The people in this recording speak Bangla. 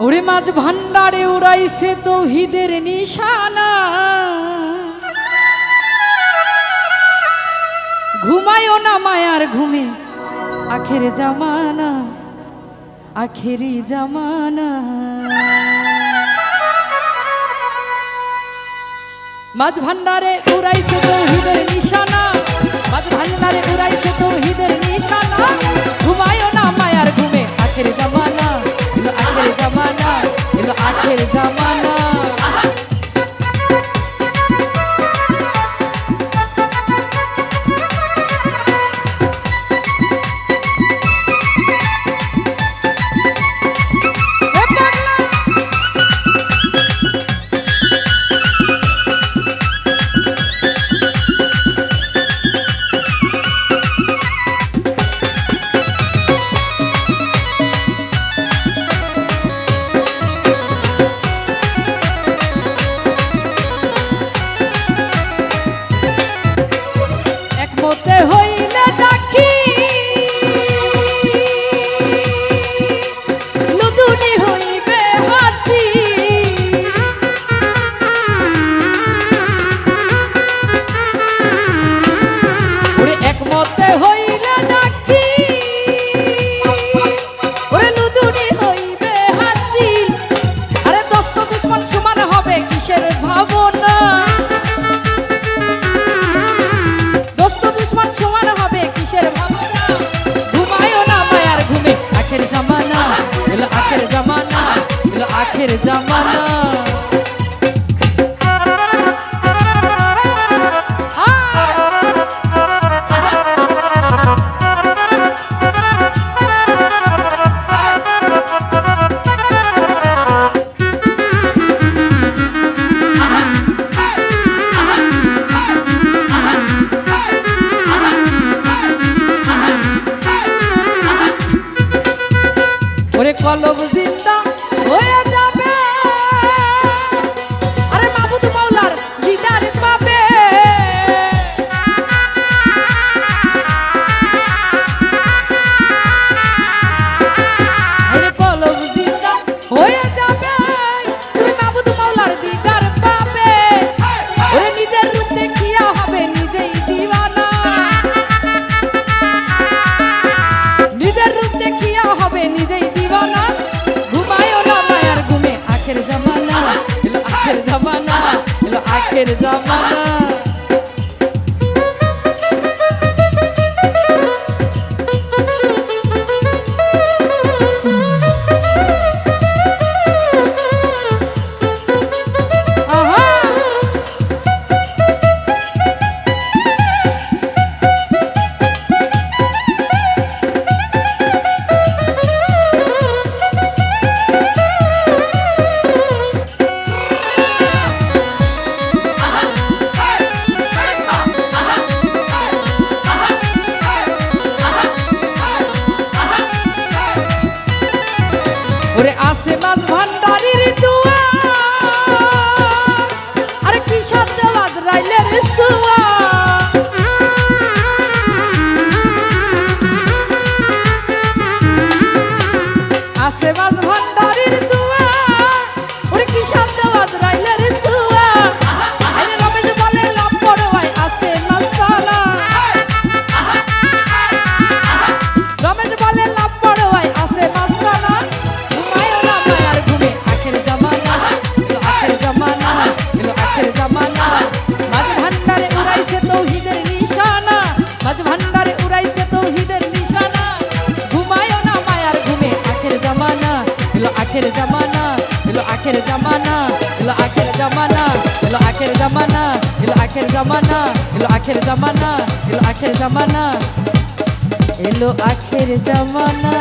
ওরে মাঝ ভান্ডারে উড়াইছে তৌহিদের নিশানা, ঘুমায়ও না মায়ার ঘুমে, আখের জামানা আখেরি জামানা। মাঝ ভান্ডারে উড়াইছে তৌহিদের নিশানা, মাঝ ভান্ডারে উড়াইছে তৌহিদের নিশানা, ঘুমায়ও না মায়ার ঘুমে, আখের জামানা এলো, আখের জামানা এলো, আখের জামানা। একমতে হইলে ডাকি লুদুনি হইবে হাতি, ওরে একমতে হইলে ডাকি ওরে লুদুনি হইবে হাতি। আরে দোস্ত দুশ্মন সমান হবে কিসের ভাবনা, আখের জামানা এলো, আখের জামানা। ওরে কলব জিন্দা হয়ে যাবে, আরে মাবুদ মাওলার দিদার পাবে, আরে কলব জিন্দা হয়ে যাবে, তুমি মাবুদ মাওলার দিদার পাবে। ওরে নিজের রূপ দেখিয়া হবে নিজেই দিওয়ানা, নিজের রূপ দেখিয়া হবে নিজেই দিওয়ানা, ঘুমায়ও না মায়ার ঘুমে, আখের জামানা এলো, আখের জামানা এলো, আখের জামানা। ওরে আসে মাঝ ভান্ডারির দুয়া, আরে কি সাথে বাজরাইলের সুয়া, আসে মাঝ ভান্ডারির দুয়া, ওরে কি সাথে বাজরাইলের সুয়া। আরে রমেশ বলে লাভ পড়োয়াই আসে মাস্তানা, রমেশ বলে লাভ পড়োয়াই আসে মাস্তানা, আখের জামানা। মাঝ ভান্ডারে উড়াইছে তৌহিদের নিশানা, মাঝ ভান্ডারে উড়াইছে তৌহিদের নিশানা, ঘুমায়ও না মায়ার ঘুমে, আখের জামানা এলো, আখের জামানা এলো, আখের জামানা এলো, আখের জামানা এলো, আখের জামানা এলো, আখের জামানা এলো, আখের জামানা এলো, আখের জামানা এলো, আখের জামানা।